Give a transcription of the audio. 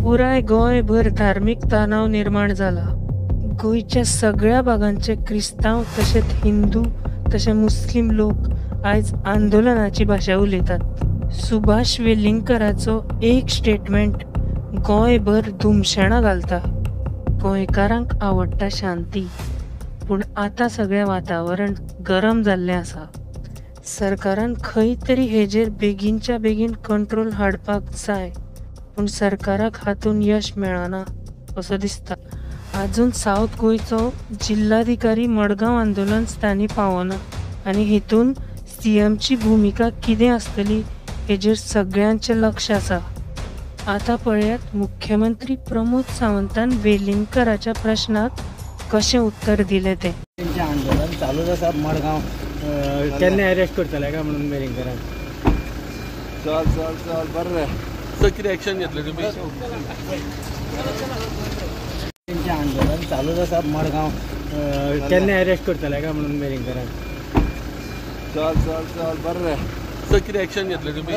पुराय गोंयभर धार्मिक तणाव निर्माण जाला। गोंयच्या सगळ्या भागांचे क्रिस्तांव तशेंच हिंदू तशें मुस्लिम लोक आयज आंदोलनाची भाशा उलयतात। सुभाष वेलिंगकराचो एक स्टेटमेंट गोंयभर धुमशाणां घालता। गोंयकारांक आवडटा शांती, पूण आतां सगळें वातावरण गरम जाल्लें आसा। सरकारान खंय तरी हेजेर बेगीनच्या बेगीन कंट्रोल हाडपाक जाय, पूण सरकाराक हातूंत यश मेळना असो दिसता। आजून सावथ गोंयचो जिल्हाधिकारी मडगांव आंदोलन स्थानी पावना आनी हेतून सीएमची भुमिका कितें आसतली हेजेर सगळ्यांचें लक्ष आसा। आतां पळयात मुख्यमंत्री प्रमोद सावंतान वेलिंगकराच्या प्रश्नाक कशें उत्तर दिलें तें। आंदोलन चालूच आसा मडगांव, केन्ना अरेस्ट करतले काय म्हणून वेलिंगकराक? चल बरें सो कितें एक्शन घेतलें तुमी? आंदोलन चालूच आसा मडगांव, केन्ना अरेस्ट करतले काय म्हणून वेलिंगकराक? चल बरें सो कितें एक्शन घेतलें तुमी?